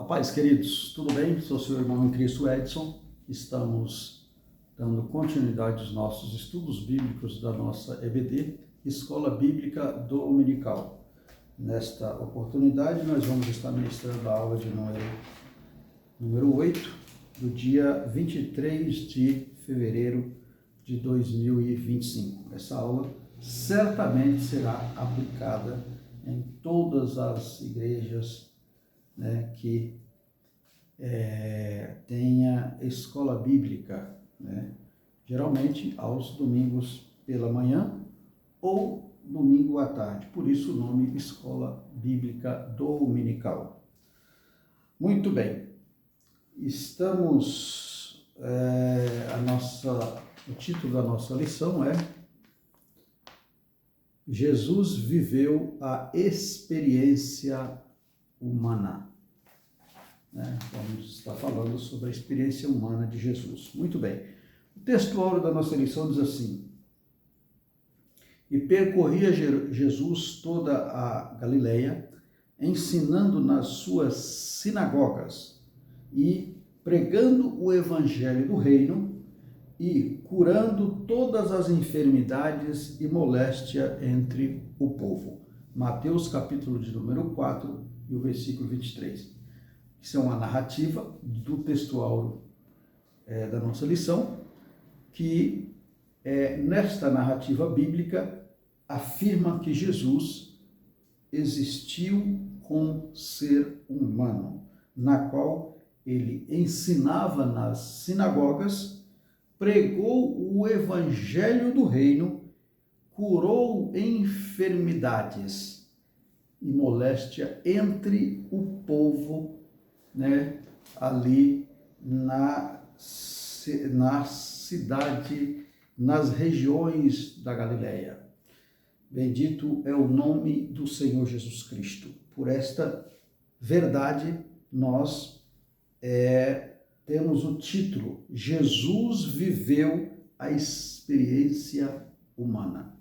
A paz, queridos, tudo bem? Sou seu irmão em Cristo, Edson. Estamos dando continuidade aos nossos estudos bíblicos da nossa EBD, Escola Bíblica Dominical. Nesta oportunidade, nós vamos estar ministrando a aula de número 8, do dia 23 de fevereiro de 2025. Essa aula certamente será aplicada em todas as igrejas, que tenha escola bíblica, geralmente aos domingos pela manhã ou domingo à tarde, por isso o nome Escola Bíblica Dominical. Muito bem, estamos, o título da nossa lição é Jesus viveu a experiência humana. Vamos estar falando sobre a experiência humana de Jesus. Muito bem. O texto áureo da nossa lição diz assim: E percorria Jesus toda a Galileia, ensinando nas suas sinagogas e pregando o evangelho do reino e curando todas as enfermidades e moléstia entre o povo. Mateus capítulo de número 4 e o versículo 23. Isso é uma narrativa do texto áureo da nossa lição, que nesta narrativa bíblica afirma que Jesus existiu como ser humano, na qual ele ensinava nas sinagogas, pregou o evangelho do reino, curou enfermidades e moléstia entre o povo, ali na cidade, nas regiões da Galileia. Bendito é o nome do Senhor Jesus Cristo. Por esta verdade, nós temos o título: Jesus viveu a experiência humana.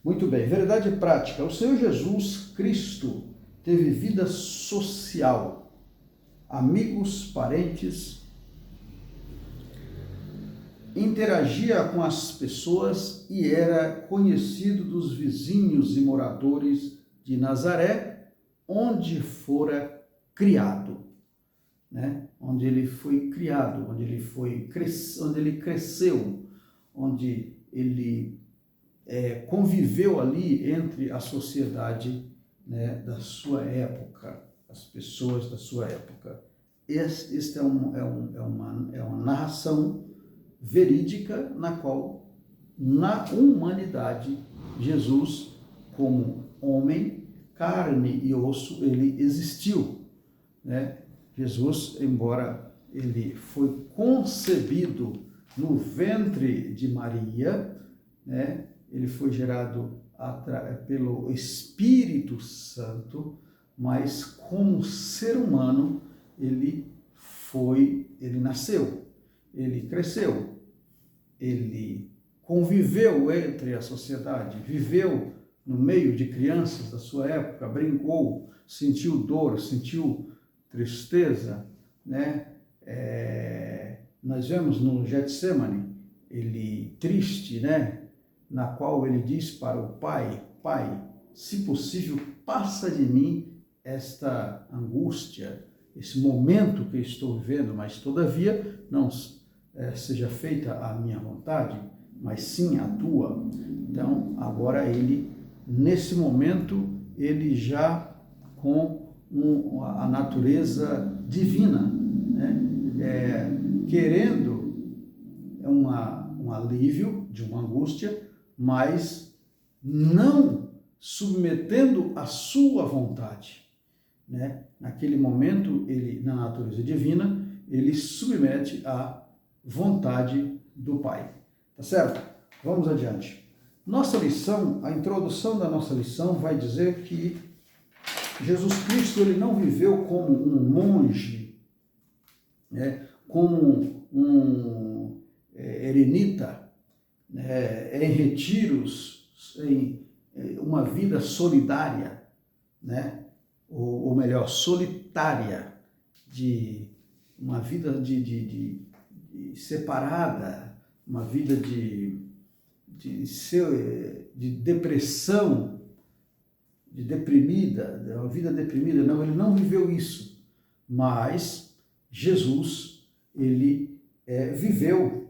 Muito bem, verdade prática. O Senhor Jesus Cristo teve vida social, amigos, parentes, interagia com as pessoas e era conhecido dos vizinhos e moradores de Nazaré, onde fora criado, onde ele foi criado, onde ele cresceu, onde ele conviveu ali entre a sociedade, da sua época, as pessoas da sua época. Esta é uma narração verídica na qual, na humanidade, Jesus, como homem, carne e osso, ele existiu. Jesus, embora ele foi concebido no ventre de Maria, ele foi gerado pelo Espírito Santo, mas como ser humano, ele nasceu, ele cresceu, ele conviveu entre a sociedade, viveu no meio de crianças da sua época, brincou, sentiu dor, sentiu tristeza, Nós vemos no Getsemane, ele triste, na qual ele diz para o Pai: Pai, se possível, passa de mim esta angústia, esse momento que estou vivendo, mas todavia não seja feita a minha vontade, mas sim a tua. Então, agora ele, nesse momento, ele já com a natureza divina, querendo um alívio de uma angústia, mas não submetendo a sua vontade. Naquele momento, ele, na natureza divina, ele submete à vontade do Pai. Tá certo? Vamos adiante. Nossa lição, a introdução da nossa lição vai dizer que Jesus Cristo, ele não viveu como um monge, como um eremita, em retiros, em uma vida solidária, ou melhor, solitária, uma vida de separada, uma vida de depressão, de deprimida, uma vida deprimida. Não, ele não viveu isso. Mas Jesus, ele viveu,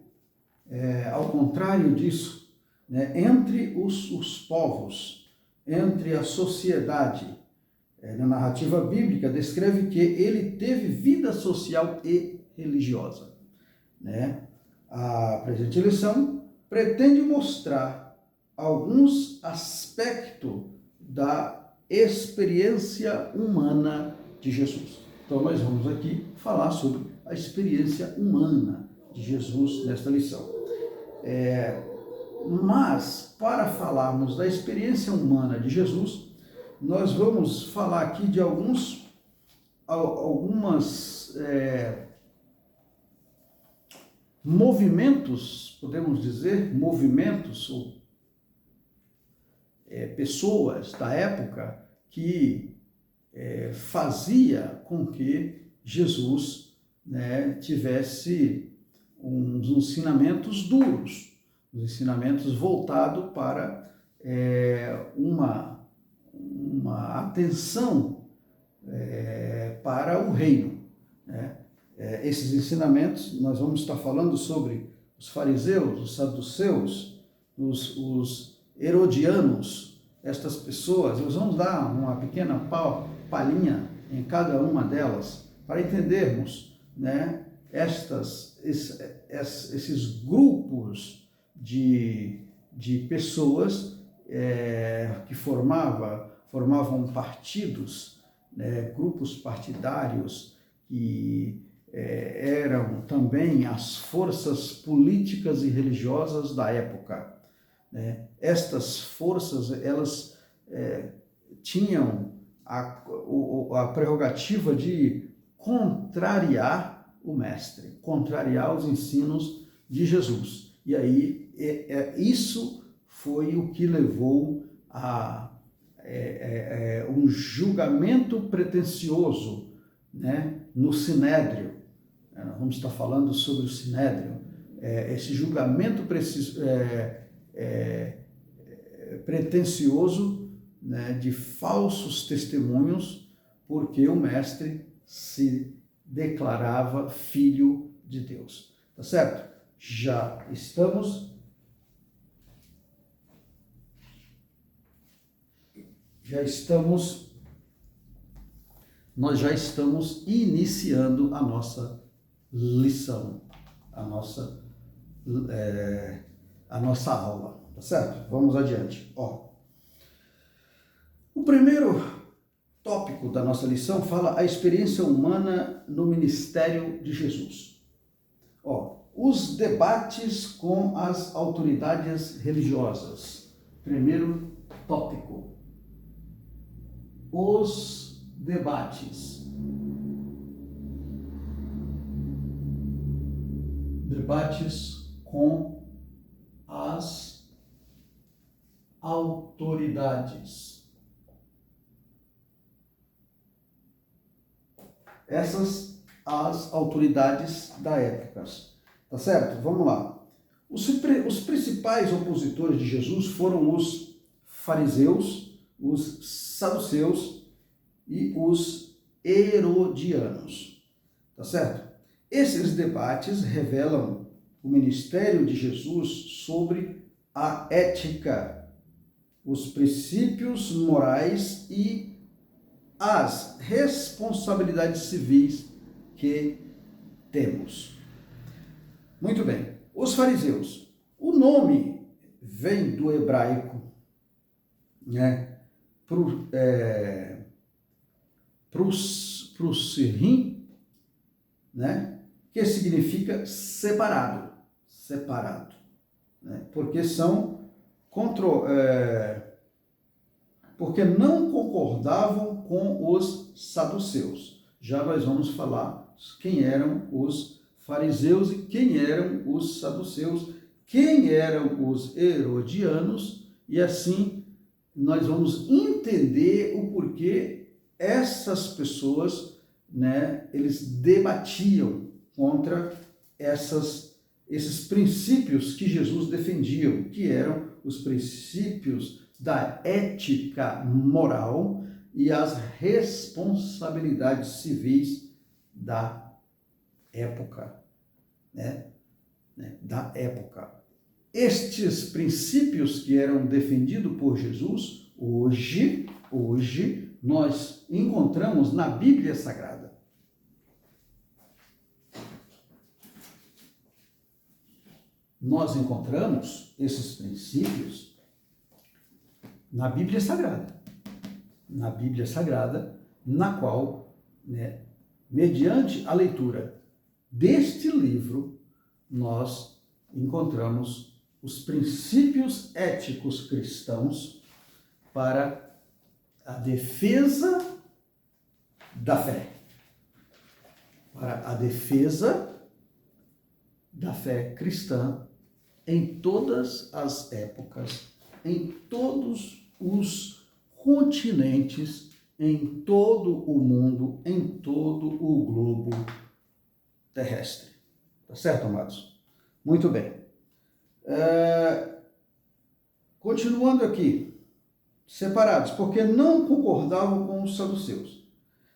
ao contrário disso, né, entre os povos, entre a sociedade. Na narrativa bíblica, descreve que ele teve vida social e religiosa. Né? A presente lição pretende mostrar alguns aspectos da experiência humana de Jesus. Então, nós vamos aqui falar sobre a experiência humana de Jesus nesta lição. Mas, para falarmos da experiência humana de Jesus, nós vamos falar aqui de algumas movimentos, podemos dizer, movimentos ou pessoas da época que fazia com que Jesus, né, tivesse uns ensinamentos duros, uns ensinamentos voltados para uma atenção para o reino. Né? Esses ensinamentos, nós vamos estar falando sobre os fariseus, os saduceus, os herodianos, estas pessoas. Nós vamos dar uma pequena palhinha em cada uma delas para entendermos, né, esses grupos de pessoas que formavam partidos, né, grupos partidários que eram também as forças políticas e religiosas da época. Né? Estas forças, elas tinham a prerrogativa de contrariar o mestre, contrariar os ensinos de Jesus. E aí, isso foi o que levou a um julgamento pretensioso, né, no Sinédrio. Nós vamos estar falando sobre o Sinédrio. Esse julgamento pretensioso, né, de falsos testemunhos, porque o mestre se declarava filho de Deus. Tá certo? Nós já estamos iniciando a nossa lição, a nossa aula, tá certo? Vamos adiante. O primeiro tópico da nossa lição fala a experiência humana no ministério de Jesus. Os debates com as autoridades religiosas. Primeiro tópico. Os debates. Debates com as autoridades. Essas as autoridades da época. Tá certo? Vamos lá. Os principais opositores de Jesus foram os fariseus, os saduceus e os herodianos. Tá certo? Esses debates revelam o ministério de Jesus sobre a ética, os princípios morais e as responsabilidades civis que temos. Muito bem. Os fariseus. O nome vem do hebraico, né? Prusirim, né? Que significa separado, né? Porque porque não concordavam com os saduceus. Já nós vamos falar quem eram os fariseus e quem eram os saduceus, quem eram os herodianos, e assim nós vamos entender o porquê essas pessoas né, eles debatiam contra esses princípios que Jesus defendia, que eram os princípios da ética moral e as responsabilidades civis da época, né? Da época. Estes princípios que eram defendidos por Jesus, hoje nós encontramos na Bíblia Sagrada. Nós encontramos esses princípios na Bíblia Sagrada. Na Bíblia Sagrada, na qual, né, mediante a leitura deste livro, nós encontramos os princípios éticos cristãos para a defesa da fé. Para a defesa da fé cristã em todas as épocas, em todos os continentes, em todo o mundo, em todo o globo terrestre. Tá certo, amados? Muito bem. Continuando aqui, separados, porque não concordavam com os saduceus.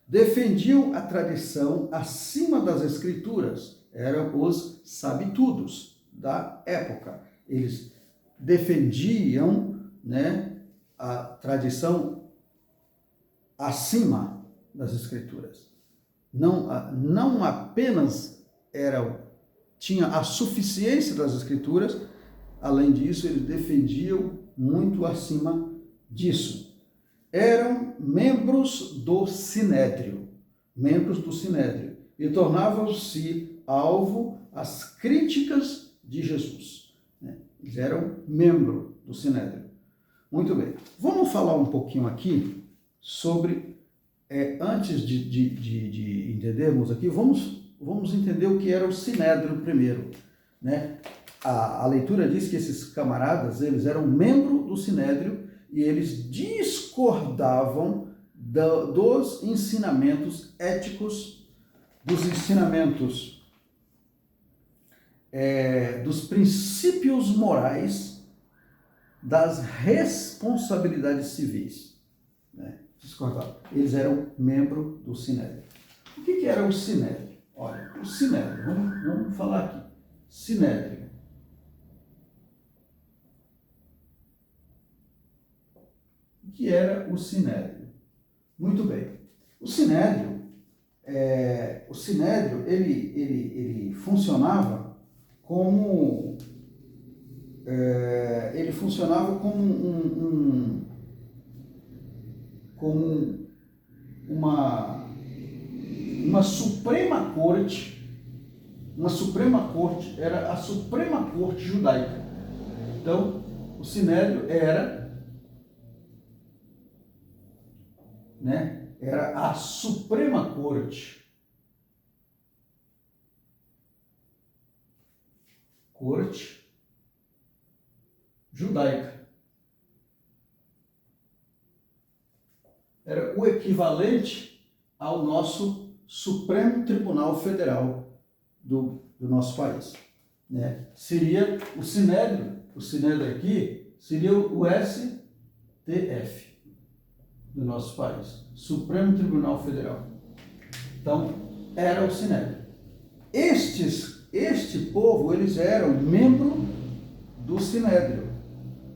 Defendiam a tradição acima das escrituras, eram os sabitudos da época. Eles defendiam, né, a tradição acima das escrituras. Não apenas tinha a suficiência das escrituras, além disso, eles defendiam muito acima disso. Eram membros do Sinédrio, e tornavam-se alvo às críticas de Jesus. Eles eram membros do Sinédrio. Muito bem. Vamos falar um pouquinho aqui sobre, antes de entendermos aqui, vamos entender o que era o Sinédrio primeiro, né? A leitura diz que esses camaradas, eles eram membros do Sinédrio e eles discordavam dos ensinamentos éticos, dos ensinamentos, dos princípios morais, das responsabilidades civis, né? Discordavam. Eles eram membros do Sinédrio. O que era o Sinédrio? Olha, o Sinédrio, vamos falar aqui. Sinédrio. O que era o Sinédrio? Muito bem. O Sinédrio, ele funcionava como uma Suprema Corte, era a Suprema Corte judaica. Então, o Sinédrio era a Suprema Corte judaica. Era o equivalente ao nosso Supremo Tribunal Federal do nosso país, né? Seria o Sinédrio aqui seria o STF do nosso país, Supremo Tribunal Federal. Então, era o Sinédrio. Este povo, eles eram membro do Sinédrio,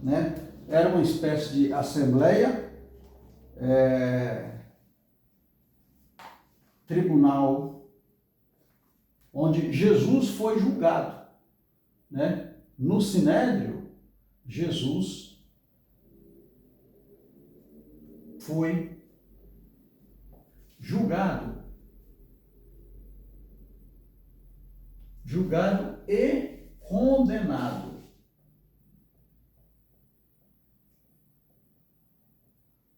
né? Era uma espécie de assembleia, tribunal, onde Jesus foi julgado, né? No Sinédrio, Jesus foi julgado e condenado.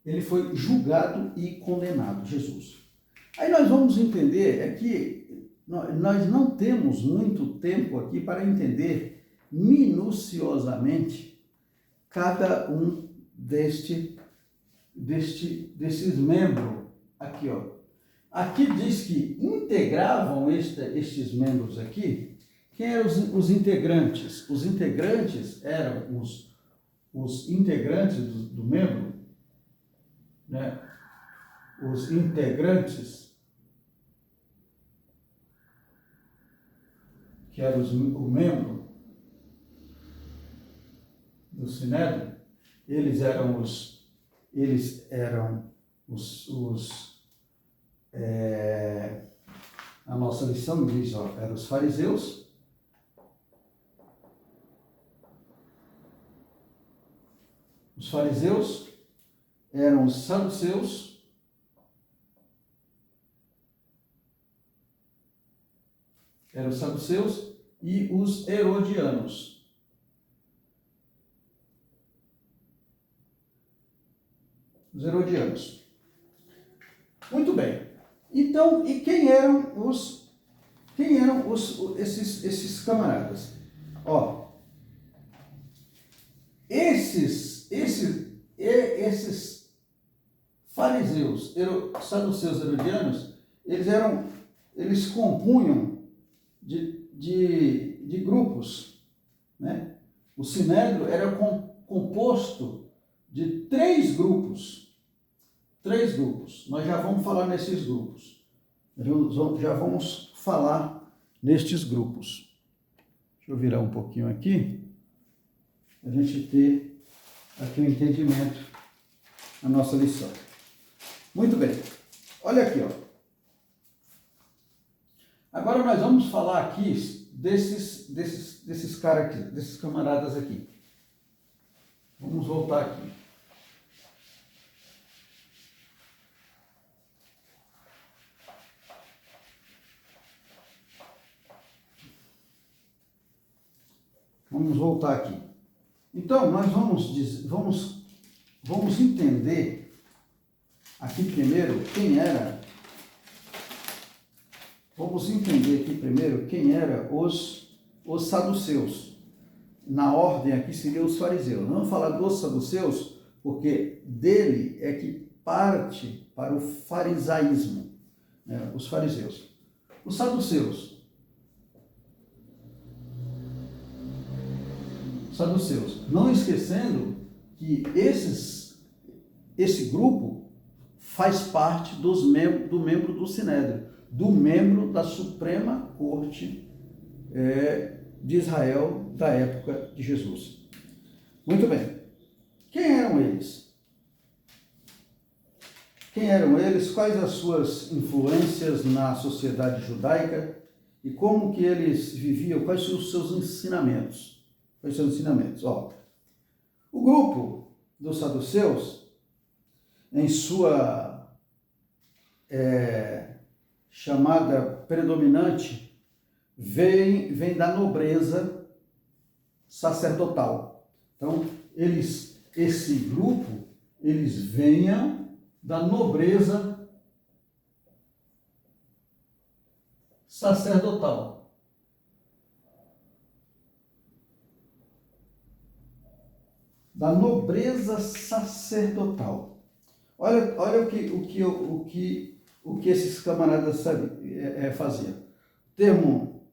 Ele foi julgado e condenado, Jesus. Aí nós vamos entender que nós não temos muito tempo aqui para entender minuciosamente cada um desses membros aqui, ó. aqui diz que integravam estes membros aqui. Quem eram os integrantes? Os integrantes eram os integrantes do membro, né? Os integrantes, que eram o membro do Sinédrio, eles eram a nossa lição diz, ó, eram os fariseus, eram os saduceus, e os herodianos. Muito bem. Então, e quem eram esses camaradas? Ó, esses fariseus, saduceus, herodianos, eles compunham de grupos, né? O Sinédrio era composto de três grupos. Nós já vamos falar nesses grupos. Já vamos falar nestes grupos. Deixa eu virar um pouquinho aqui, para a gente ter aqui um entendimento da nossa lição. Muito bem. Olha aqui, ó. Agora nós vamos falar aqui desses caras aqui, desses camaradas aqui. Vamos voltar aqui. Vamos voltar aqui. Então, nós vamos entender aqui primeiro quem era. Vamos entender aqui primeiro quem eram os saduceus. Na ordem aqui seriam os fariseus. Vamos falar dos saduceus, porque dele é que parte para o farisaísmo, né? Os fariseus. Os saduceus. Não esquecendo que esse grupo faz parte do membro do Sinédrio, do membro da Suprema Corte de Israel da época de Jesus. Muito bem. Quem eram eles? Quais as suas influências na sociedade judaica e como que eles viviam? Quais são os seus ensinamentos? Ó, o grupo dos saduceus, em sua chamada predominante, vem da nobreza sacerdotal. Então, esse grupo, eles venham da nobreza sacerdotal. Da nobreza sacerdotal. Olha o que esses camaradas faziam. O termo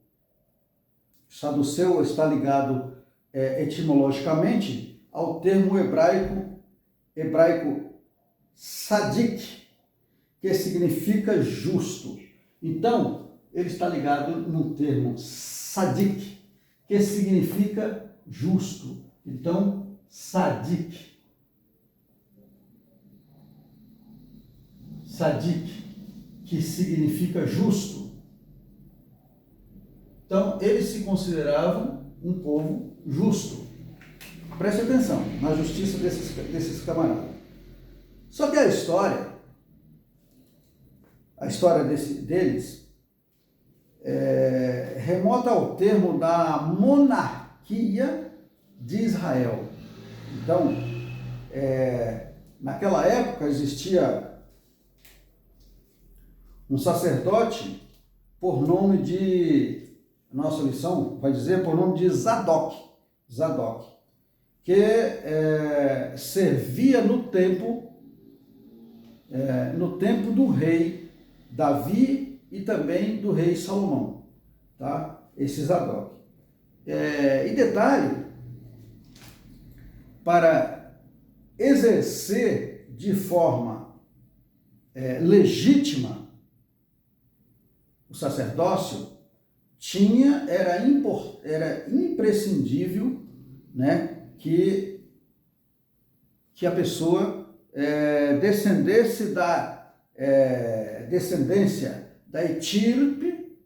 saduceu está ligado etimologicamente ao termo hebraico sadik, que significa justo. Então, ele está ligado no termo sadik, que significa justo. Então, Sadik, que significa justo. Então, eles se consideravam um povo justo. Preste atenção na justiça desses camaradas. Só que a história deles remota ao termo da monarquia de Israel. Então, naquela época existia um sacerdote por nome de, nossa lição vai dizer, por nome de Zadok, que servia no templo do rei Davi e também do rei Salomão, tá? Esse Zadok. E detalhe, para exercer de forma legítima o sacerdócio, era imprescindível, né, que a pessoa descendesse da descendência da etirpe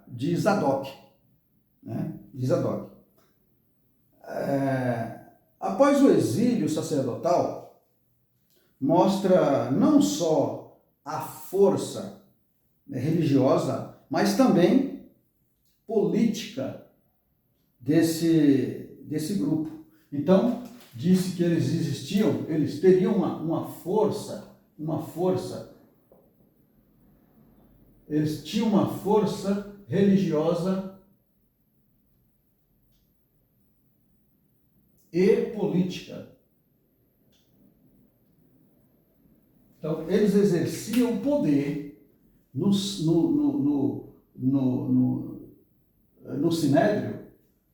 de Zadok, né, de Zadok. Após o exílio sacerdotal, mostra não só a força religiosa, mas também política desse grupo. Então, disse que eles existiam, eles teriam uma força, eles tinham uma força religiosa e política. Então, eles exerciam poder no Sinédrio,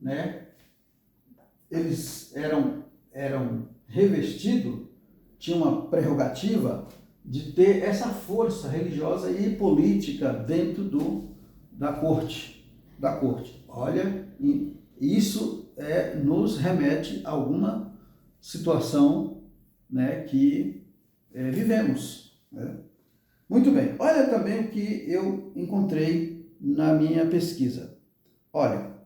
né? Eles eram revestidos, tinham uma prerrogativa de ter essa força religiosa e política dentro da corte. Olha, isso nos remete a alguma situação, né, que vivemos, né? Muito bem, olha também o que eu encontrei na minha pesquisa. Olha,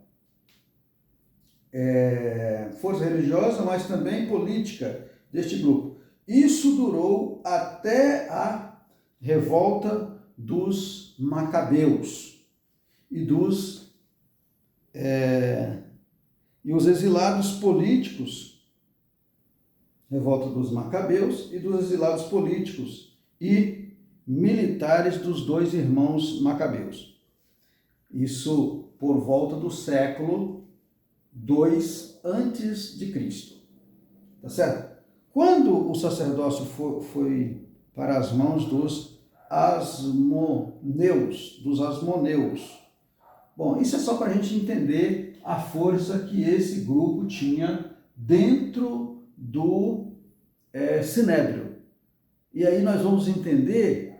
força religiosa, mas também política deste grupo. Isso durou até a revolta dos Macabeus e os exilados políticos, revolta dos Macabeus e dos exilados políticos e militares dos dois irmãos Macabeus. Isso por volta do século II a.C. Tá certo? Quando o sacerdócio foi para as mãos dos asmoneus. Bom, isso é só para a gente entender a força que esse grupo tinha dentro do Sinédrio. E aí nós vamos entender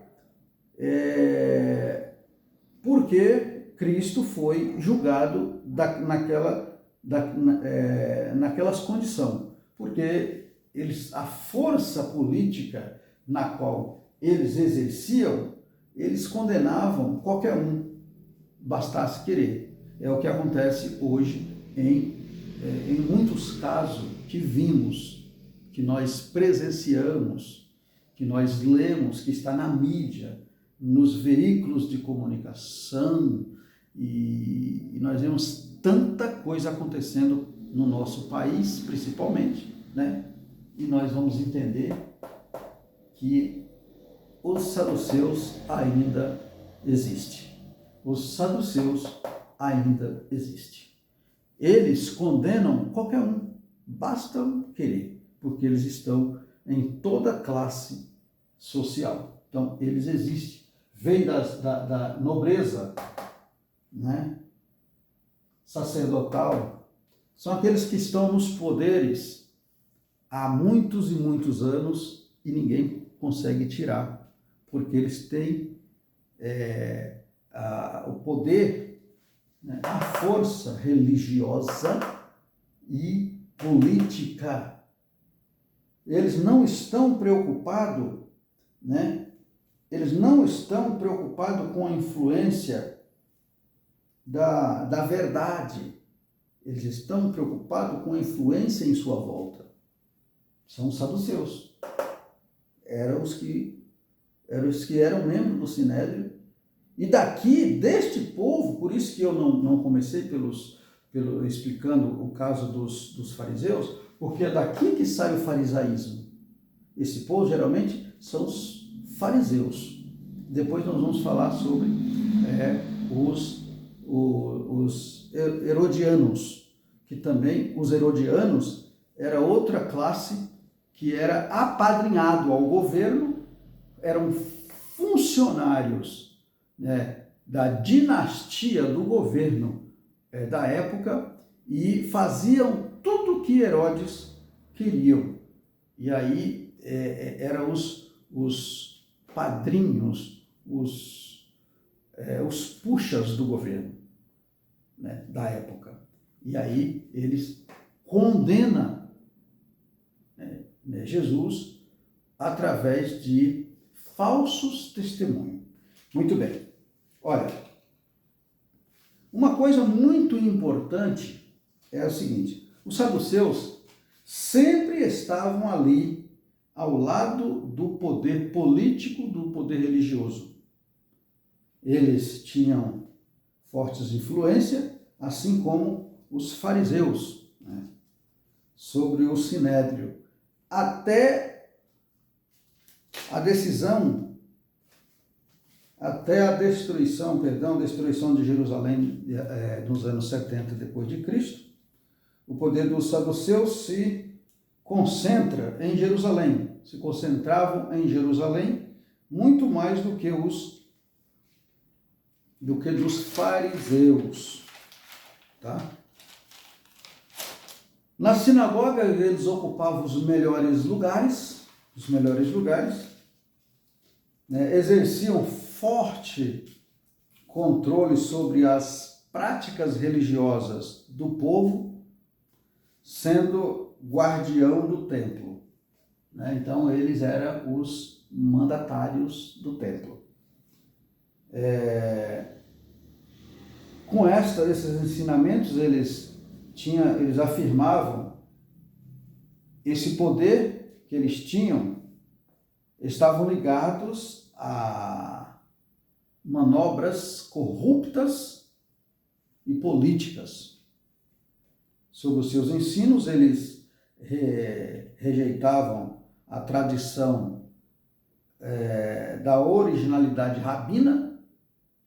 por que Cristo foi julgado naquelas condições. Porque a força política na qual eles exerciam, eles condenavam qualquer um, bastasse querer. É o que acontece hoje em muitos casos que vimos, que nós presenciamos, que nós lemos, que está na mídia, nos veículos de comunicação, e nós vemos tanta coisa acontecendo no nosso país, principalmente, né? E nós vamos entender que os saduceus ainda existem. Os saduceus ainda existem. Eles condenam qualquer um, basta querer, porque eles estão em toda classe social. Então, eles existem. Vêm da nobreza, né, sacerdotal. São aqueles que estão nos poderes há muitos e muitos anos e ninguém consegue tirar, porque eles têm o poder, né, a força religiosa e política. Eles não estão preocupados, né? Eles não estão preocupados com a influência da verdade. Eles estão preocupados com a influência em sua volta. São os saduceus. Eram os que eram membros do Sinédrio. E deste povo, por isso que eu não comecei explicando o caso dos fariseus, porque é daqui que sai o farisaísmo. Esse povo geralmente são os fariseus. Depois nós vamos falar sobre os herodianos, que também os herodianos era outra classe que era apadrinhado ao governo, eram funcionários funcionários, né, da dinastia do governo da época e faziam tudo o que Herodes queriam. E aí eram os padrinhos, os puxas do governo, né, da época. E aí eles condenam Jesus através de falsos testemunhos. Muito bem. Olha, uma coisa muito importante é o seguinte: os saduceus sempre estavam ali ao lado do poder político, do poder religioso. Eles tinham fortes influências, assim como os fariseus, né, sobre o sinédrio, até a destruição de Jerusalém nos anos 70 depois de Cristo. O poder dos saduceus se concentra em Jerusalém, se concentravam em Jerusalém muito mais do que dos fariseus, tá? Na sinagoga eles ocupavam os melhores lugares, né? Exerciam forte controle sobre as práticas religiosas do povo, sendo guardião do templo, né? Então eles eram os mandatários do templo. Com esses ensinamentos eles afirmavam esse poder que eles tinham, estavam ligados a manobras corruptas e políticas. Sobre os seus ensinos, eles rejeitavam a tradição da originalidade rabina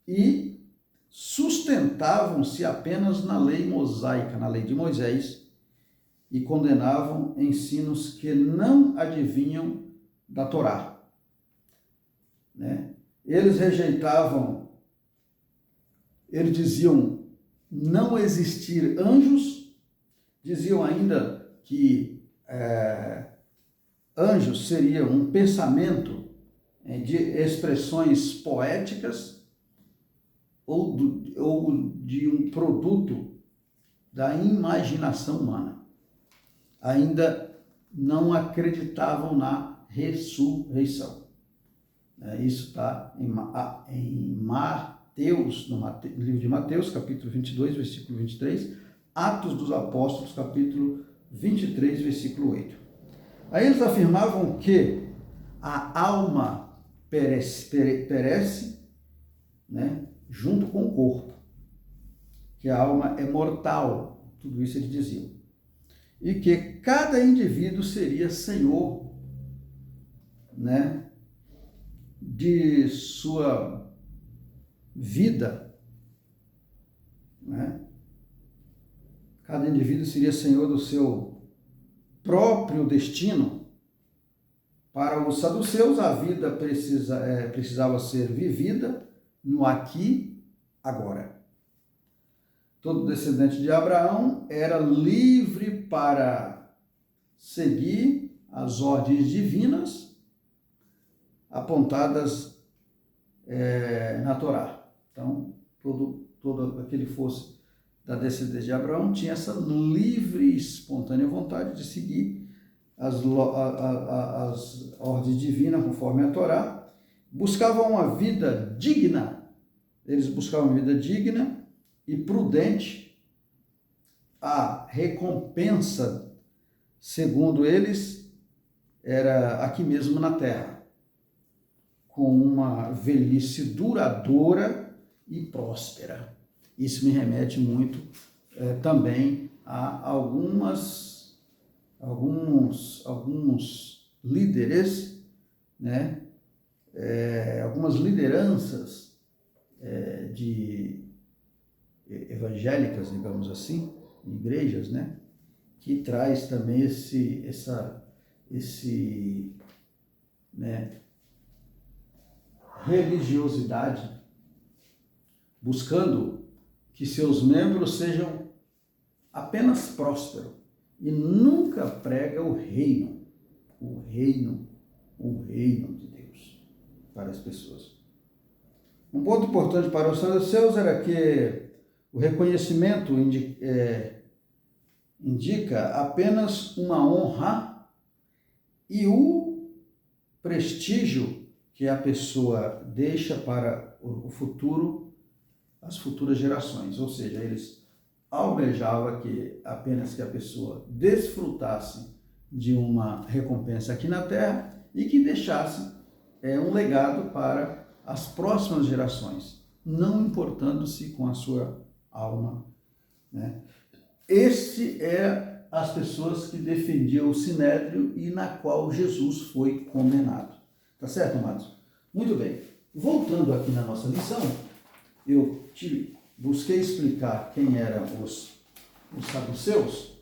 e sustentavam-se apenas na lei mosaica, na lei de Moisés, e condenavam ensinos que não adivinham da Torá, né? Eles diziam não existir anjos, diziam ainda que anjos seriam um pensamento de expressões poéticas ou de um produto da imaginação humana. Ainda não acreditavam na ressurreição. Isso está em Mateus, no livro de Mateus, capítulo 22, versículo 23, Atos dos Apóstolos, capítulo 23, versículo 8. Aí eles afirmavam que a alma perece, né, junto com o corpo, que a alma é mortal, tudo isso eles diziam, e que cada indivíduo seria senhor, né, de sua vida, né? Cada indivíduo seria senhor do seu próprio destino. Para os saduceus, a vida precisava ser vivida no aqui, agora. Todo descendente de Abraão era livre para seguir as ordens divinas apontadas na Torá. Então, todo aquele que fosse da descendência de Abraão tinha essa livre e espontânea vontade de seguir as ordens divinas conforme a Torá. Buscavam uma vida digna, eles buscavam uma vida digna e prudente. A recompensa, segundo eles, era aqui mesmo na terra, com uma velhice duradoura e próspera. Isso me remete muito também a alguns líderes, né? Algumas lideranças evangélicas, digamos assim, igrejas, né? Que traz também esse né, religiosidade, buscando que seus membros sejam apenas prósperos e nunca prega o reino de Deus para as pessoas. Um ponto importante para os saduceus era que o reconhecimento indica apenas uma honra e o prestígio que a pessoa deixa para o futuro, as futuras gerações. Ou seja, eles almejavam apenas que a pessoa desfrutasse de uma recompensa aqui na Terra e que deixasse um legado para as próximas gerações, não importando-se com a sua alma, né? Este é as pessoas que defendiam o Sinédrio e na qual Jesus foi condenado. Tá certo, amados? Muito bem. Voltando aqui na nossa lição, eu busquei explicar quem eram os saduceus,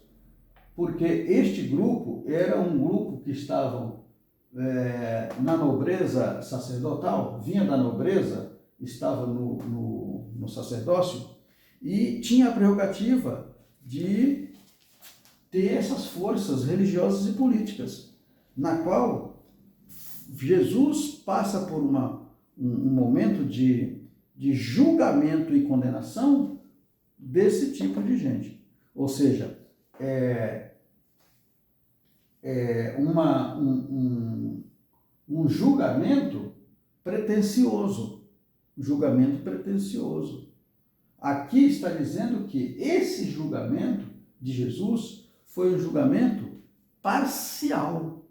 porque este grupo era um grupo que estavam na nobreza sacerdotal, vinha da nobreza, estava no sacerdócio e tinha a prerrogativa de ter essas forças religiosas e políticas, na qual Jesus passa por um momento de julgamento e condenação desse tipo de gente. Ou seja, um julgamento pretensioso. Aqui está dizendo que esse julgamento de Jesus foi um julgamento parcial,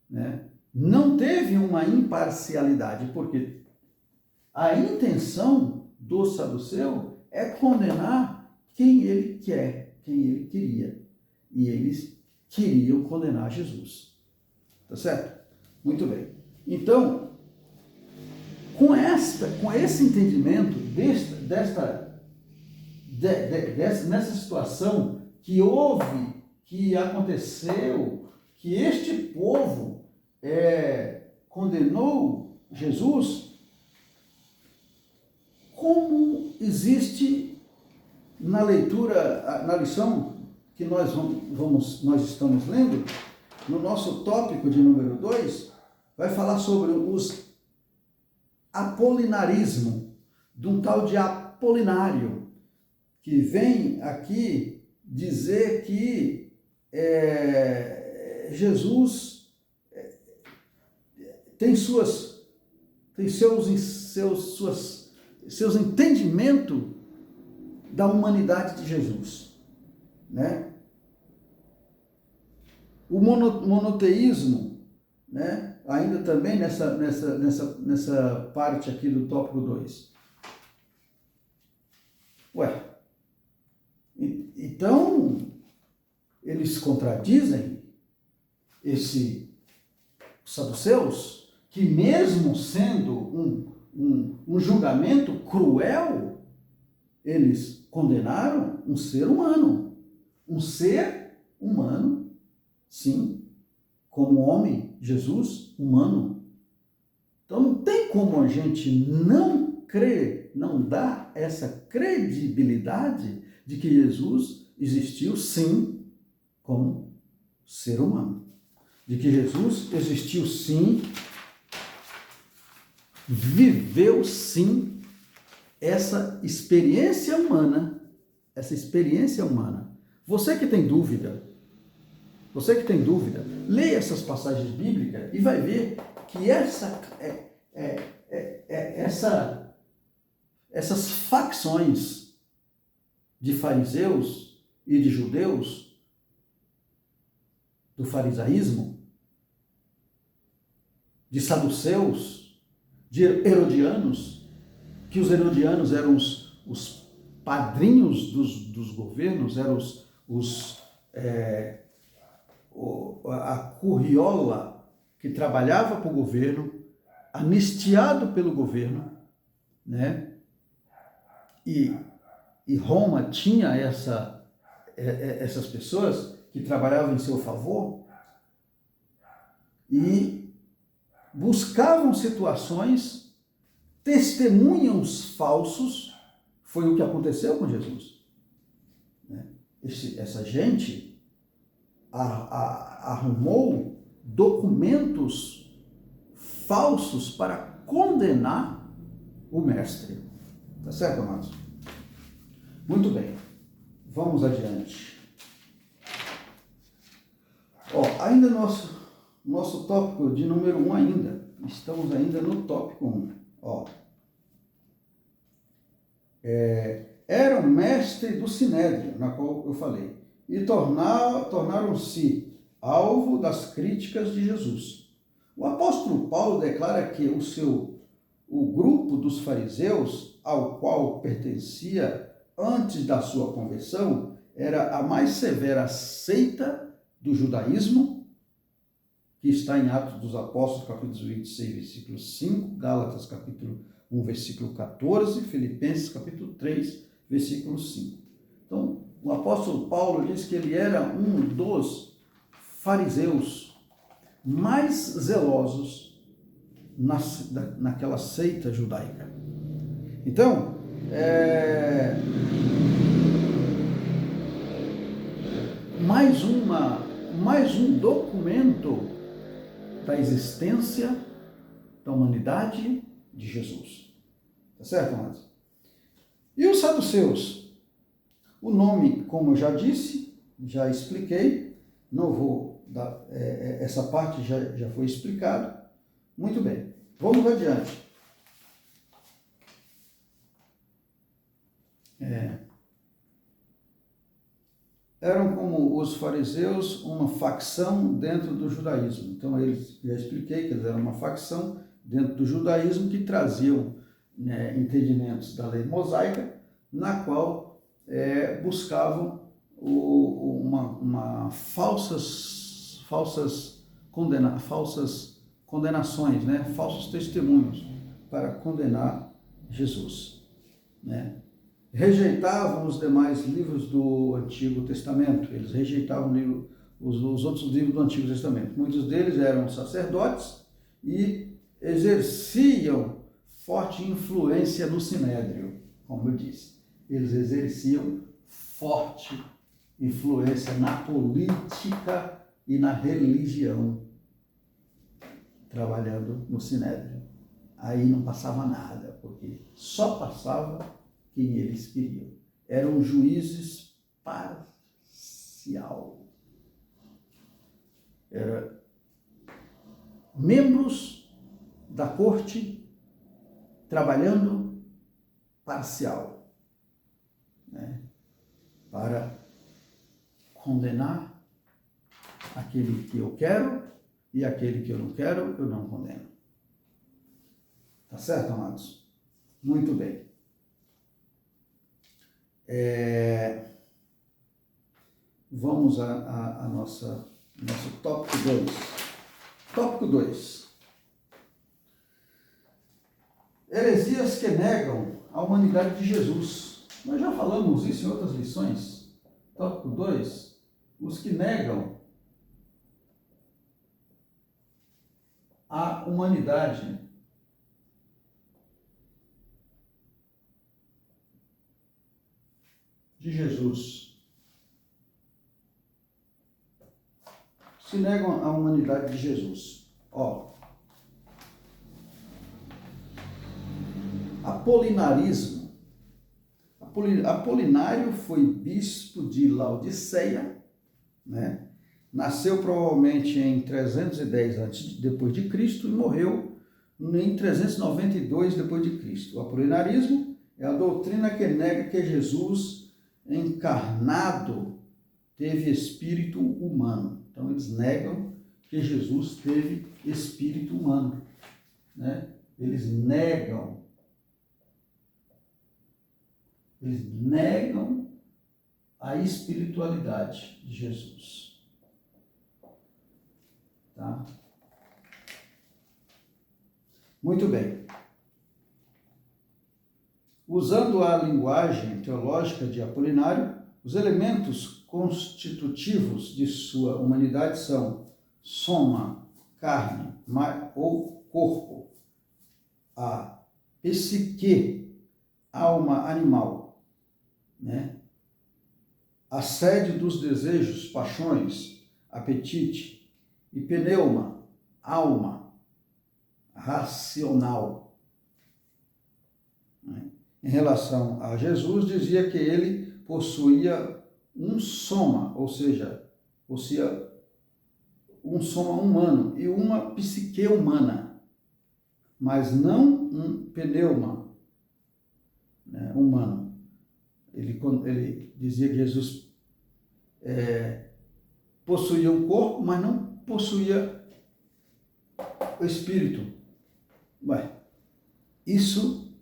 né? Não teve uma imparcialidade, porque a intenção do saduceu é condenar quem ele quer, quem ele queria. E eles queriam condenar Jesus. Tá certo? Muito bem. Então, com esse entendimento nessa situação que houve, que aconteceu, que este povo condenou Jesus, como existe na leitura, na lição que nós estamos lendo, no nosso tópico de número 2, vai falar sobre os apolinarismo, de um tal de Apolinário, que vem aqui dizer que Jesus tem seus entendimentos da humanidade de Jesus, né? O monoteísmo, né? Ainda também nessa parte aqui do tópico 2. Então, eles contradizem esses saduceus, que mesmo sendo um julgamento cruel, eles condenaram um ser humano. Um ser humano, sim, como homem, Jesus, humano. Então não tem como a gente não crer, não dar essa credibilidade de que Jesus existiu, sim, como ser humano. De que Jesus existiu, sim, viveu, sim, essa experiência humana. Você que tem dúvida, leia essas passagens bíblicas e vai ver que essas facções de fariseus e de judeus, do farisaísmo, de saduceus, de herodianos, que os herodianos eram os padrinhos dos governos, eram a curriola que trabalhava para o governo, anistiado pelo governo, né? E Roma tinha essas pessoas que trabalhavam em seu favor, e buscavam situações, testemunhos falsos, foi o que aconteceu com Jesus. Essa gente arrumou documentos falsos para condenar o mestre. Tá certo, amados? Muito bem. Vamos adiante. Ainda nosso tópico de número 1 ainda. Estamos ainda no tópico 1. Era um mestre do Sinédrio, na qual eu falei, e tornaram-se alvo das críticas de Jesus. O apóstolo Paulo declara que o grupo dos fariseus, ao qual pertencia antes da sua conversão, era a mais severa seita do judaísmo, que está em Atos dos Apóstolos, capítulo 26, versículo 5, Gálatas, capítulo 1, versículo 14, Filipenses, capítulo 3, versículo 5. Então, o apóstolo Paulo diz que ele era um dos fariseus mais zelosos naquela seita judaica. Então, mais um documento da existência da humanidade de Jesus. Tá certo, amados? E os saduceus? O nome, como eu já disse, já expliquei, não vou dar, essa parte já foi explicado. Muito bem, vamos adiante. Eram como os fariseus uma facção dentro do judaísmo. Então, já expliquei que eles eram uma facção dentro do judaísmo que traziam entendimentos da lei mosaica, na qual buscavam falsas condenações, falsos testemunhos para condenar Jesus. Rejeitavam os demais livros do Antigo Testamento, eles rejeitavam os outros livros do Antigo Testamento. Muitos deles eram sacerdotes e exerciam forte influência no Sinédrio, como eu disse. Eles exerciam forte influência na política e na religião, trabalhando no Sinédrio. Aí não passava nada, porque só passava quem eles queriam. Eram juízes parcial. Eram membros da corte trabalhando parcial, para condenar aquele que eu quero e aquele que eu não quero, eu não condeno. Tá certo, amados? Muito bem. Vamos a nosso tópico 2. Tópico 2. Heresias que negam a humanidade de Jesus. Nós já falamos isso em outras lições. Tópico 2. Os que negam a humanidade de Jesus. Se negam a humanidade de Jesus. Apolinarismo. Apolinário foi bispo de Laodiceia, Nasceu provavelmente em 310 depois de Cristo e morreu em 392 depois de Cristo. O apolinarismo é a doutrina que nega que Jesus encarnado teve espírito humano. Então eles negam que Jesus teve espírito humano, Eles negam a espiritualidade de Jesus. Tá? Muito bem. Usando a linguagem teológica de Apolinário, os elementos constitutivos de sua humanidade são soma, carne ou corpo, a psique, alma animal, né? A sede dos desejos, paixões, apetite, e pneuma, alma, racional. Em relação a Jesus, dizia que ele possuía um soma, ou seja, possuía um soma humano e uma psique humana, mas não um pneuma, né, humano. Ele dizia que Jesus possuía um corpo, mas não possuía o espírito. Isso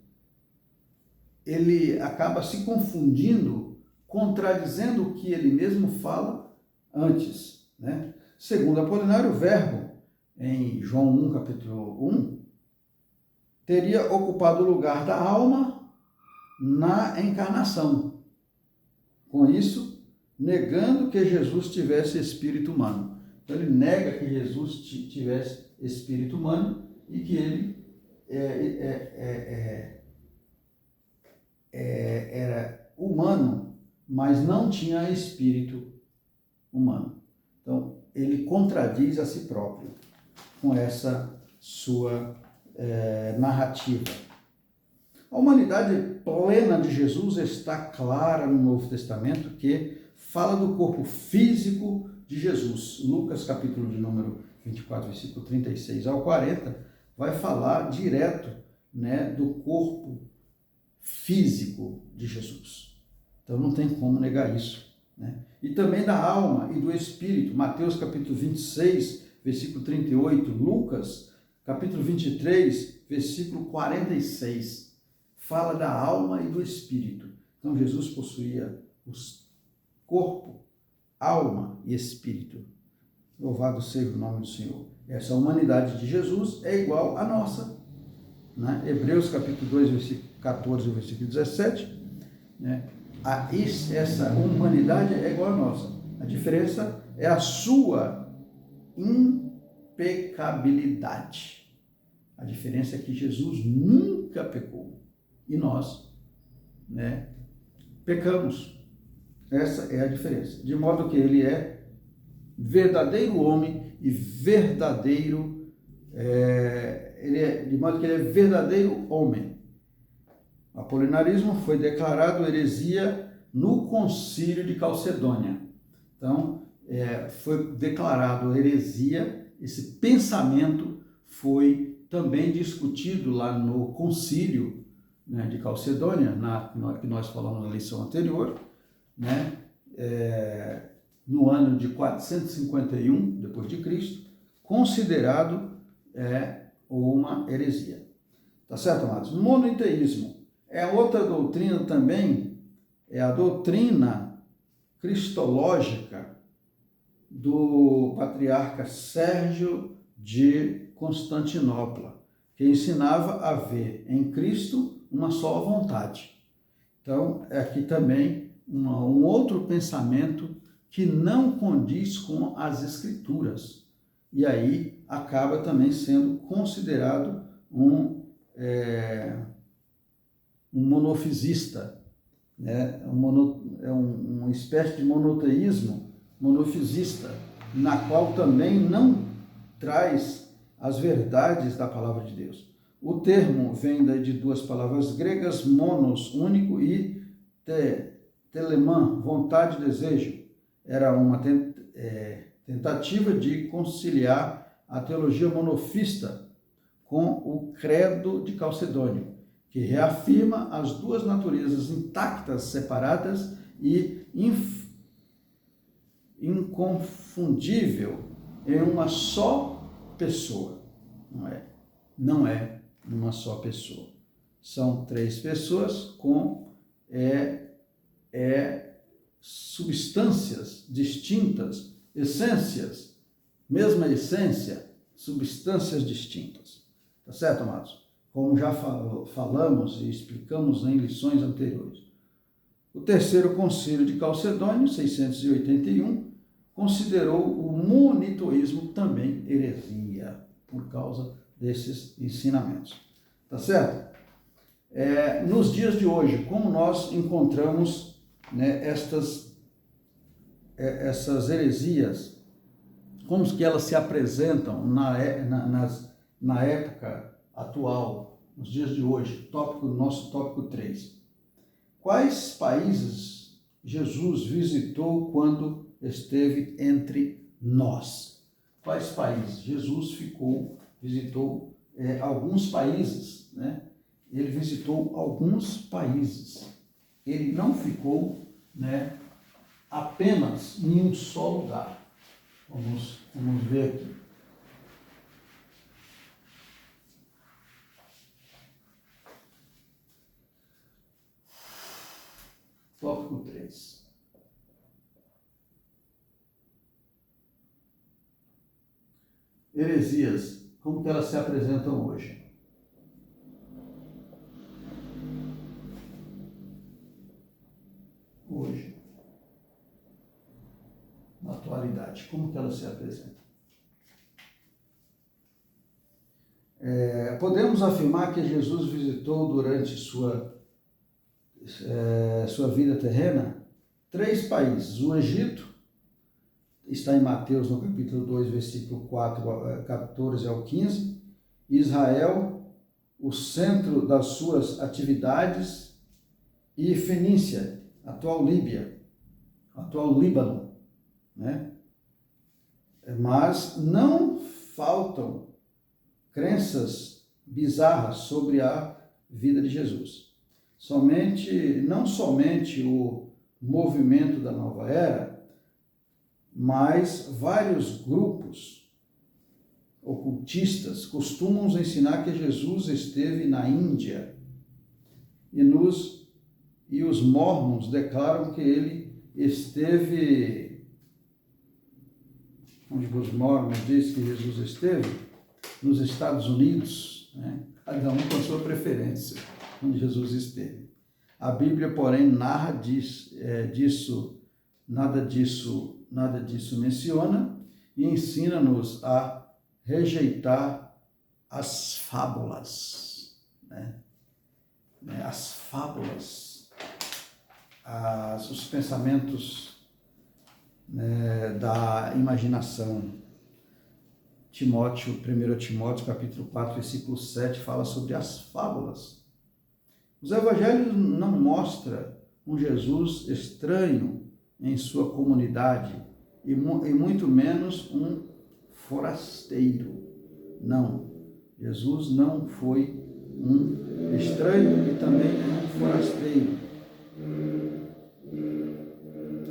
ele acaba se confundindo, contradizendo o que ele mesmo fala antes, né? Segundo Apolinário, o verbo, em João 1, capítulo 1, teria ocupado o lugar da alma na encarnação. Com isso, negando que Jesus tivesse espírito humano. Então, ele nega que Jesus tivesse espírito humano e que ele era humano, mas não tinha espírito humano. Então, ele contradiz a si próprio com essa sua narrativa. A humanidade plena de Jesus está clara no Novo Testamento, que fala do corpo físico de Jesus. Lucas, capítulo de número 24, versículo 36 ao 40, vai falar direto, né, do corpo físico de Jesus. Então não tem como negar isso, né? E também da alma e do espírito. Mateus, capítulo 26, versículo 38, Lucas, capítulo 23, versículo 46. Fala da alma e do espírito. Então, Jesus possuía os corpo, alma e espírito. Louvado seja o nome do Senhor. Essa humanidade de Jesus é igual à nossa, né? Hebreus, capítulo 2, versículo 14 e versículo 17. Né? Essa humanidade é igual à nossa. A diferença é a sua impecabilidade. A diferença é que Jesus nunca pecou. E nós, né, pecamos. Essa é a diferença. De modo que ele é verdadeiro homem e verdadeiro... de modo que ele é verdadeiro homem. O apolinarismo foi declarado heresia no Concílio de Calcedônia. Então, foi declarado heresia, esse pensamento foi também discutido lá no Concílio, né, de Calcedônia, que nós falamos na lição anterior, né, no ano de 451 depois de Cristo, considerado uma heresia. Tá certo, amados? Monoteísmo é outra doutrina também, é a doutrina cristológica do patriarca Sérgio de Constantinopla, que ensinava a ver em Cristo uma só vontade. Então, aqui também um outro pensamento que não condiz com as Escrituras. E aí acaba também sendo considerado um monofisista, né? Uma espécie de monoteísmo monofisista, na qual também não traz as verdades da palavra de Deus. O termo vem de duas palavras gregas, monos, único, e telemã, vontade, desejo. Era uma tentativa de conciliar a teologia monofista com o credo de Calcedônio, que reafirma as duas naturezas intactas, separadas e inconfundível em uma só pessoa. Não é uma só pessoa. São três pessoas com substâncias distintas, essências, mesma essência, substâncias distintas. Tá certo, amados? Como já falamos e explicamos em lições anteriores. O terceiro concílio de Calcedônio, 681, considerou o monitoísmo também heresia, por causa desses ensinamentos. Tá certo? Nos dias de hoje, como nós encontramos, né, essas heresias, como que elas se apresentam na época atual, nos dias de hoje, nosso tópico 3. Quais países Jesus visitou quando esteve entre nós? Quais países? Jesus visitou alguns países, né? Ele visitou alguns países. Ele não ficou, né, apenas em um só lugar. Vamos ver aqui. Tópico 3. Heresias, como que elas se apresentam hoje? Hoje, na atualidade, como que elas se apresentam? Podemos afirmar que Jesus visitou durante sua vida terrena 3 países. O Egito, está em Mateus no capítulo 2, versículo 14 ao 15. Israel, o centro das suas atividades, e Fenícia, atual Líbia, atual Líbano, né? Mas não faltam crenças bizarras sobre a vida de Jesus. Não somente o movimento da nova era, mas vários grupos ocultistas costumam ensinar que Jesus esteve na Índia e os mormons declaram que ele esteve, onde os mormons dizem que Jesus esteve, nos Estados Unidos, né? Cada um com a sua preferência, onde Jesus esteve. A Bíblia, porém, nada disso menciona e ensina-nos a rejeitar as fábulas, né? As fábulas, os pensamentos, né, da imaginação. 1 Timóteo, capítulo 4, versículo 7, fala sobre as fábulas. Os evangelhos não mostram um Jesus estranho em sua comunidade e muito menos um forasteiro. Não, Jesus não foi um estranho e também um forasteiro.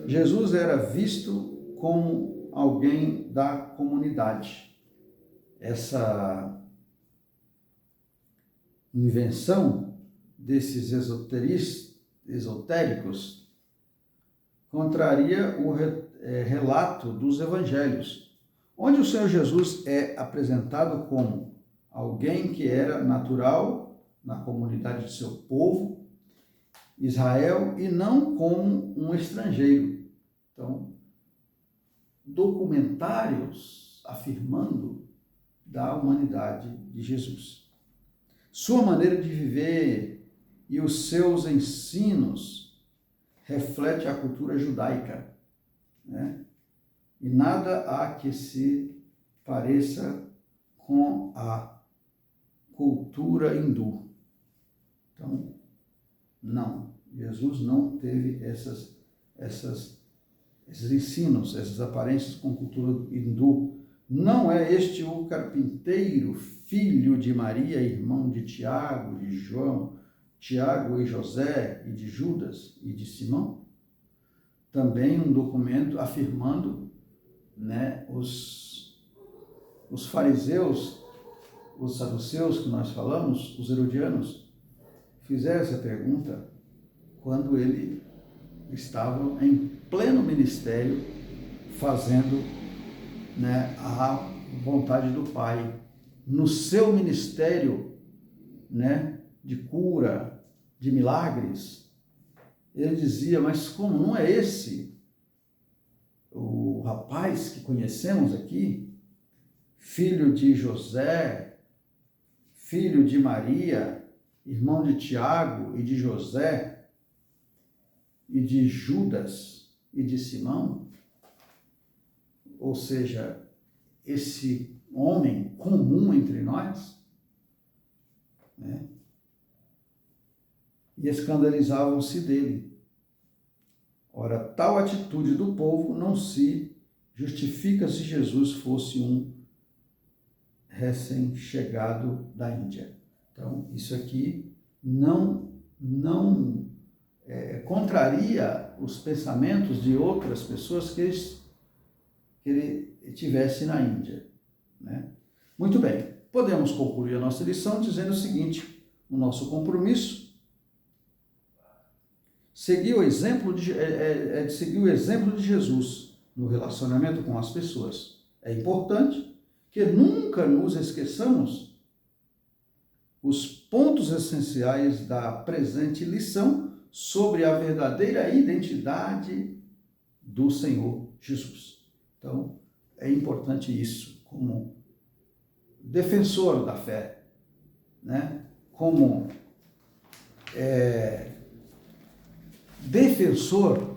Jesus era visto como alguém da comunidade. Essa invenção desses esotéricos contraria o relato dos evangelhos, onde o Senhor Jesus é apresentado como alguém que era natural na comunidade de seu povo, Israel, e não como um estrangeiro. Então, documentários afirmando da humanidade de Jesus. Sua maneira de viver e os seus ensinos refletem a cultura judaica, né? E nada há que se pareça com a cultura hindu. Então, não, Jesus não teve esses ensinos, essas aparências com cultura hindu. Não é este o carpinteiro, filho de Maria, irmão de Tiago, de João, Tiago e José, e de Judas e de Simão? Também um documento afirmando, né, os fariseus, os saduceus que nós falamos, os herodianos, fizeram essa pergunta quando ele estava em pleno ministério fazendo, né, a vontade do Pai. No seu ministério, né, de cura, de milagres, ele dizia, mas como não é esse o rapaz que conhecemos aqui, filho de José, filho de Maria, irmão de Tiago e de José, e de Judas e de Simão? Ou seja, esse homem comum entre nós, né? E escandalizavam-se dele. Ora, tal atitude do povo não se justifica se Jesus fosse um recém-chegado da Índia. Então, isso aqui não contraria os pensamentos de outras pessoas que ele estivesse na Índia, né? Muito bem, podemos concluir a nossa lição dizendo o seguinte: o nosso compromisso seguir o exemplo de seguir o exemplo de Jesus no relacionamento com as pessoas. É importante que nunca nos esqueçamos os pontos essenciais da presente lição sobre a verdadeira identidade do Senhor Jesus. Então, é importante isso, como defensor da fé, né? Como defensor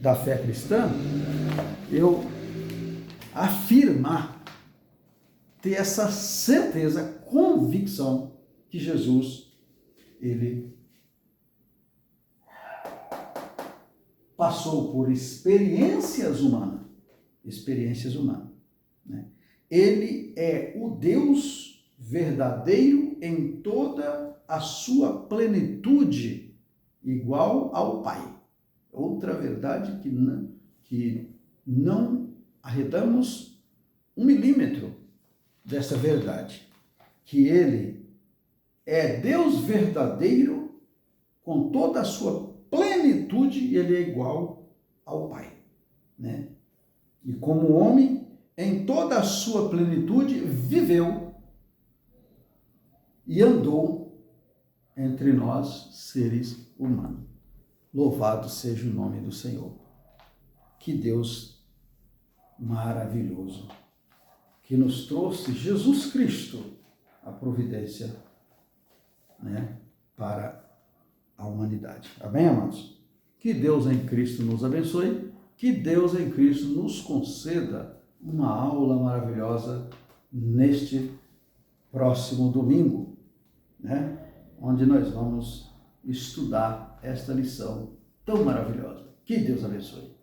da fé cristã, eu afirmar, ter essa certeza, convicção que Jesus, ele passou por experiências humanas, né? Ele é o Deus verdadeiro em toda a sua plenitude, igual ao Pai. Outra verdade que não arredamos 1 milímetro dessa verdade, que ele é Deus verdadeiro com toda a sua plenitude, e ele é igual ao Pai, né? E como homem, em toda a sua plenitude, viveu e andou entre nós, seres humanos. Louvado seja o nome do Senhor. Que Deus maravilhoso, que nos trouxe Jesus Cristo, a providência, né, para a humanidade. Amém, amados? Que Deus em Cristo nos abençoe, que Deus em Cristo nos conceda uma aula maravilhosa neste próximo domingo, né, onde nós vamos estudar esta lição tão maravilhosa. Que Deus abençoe.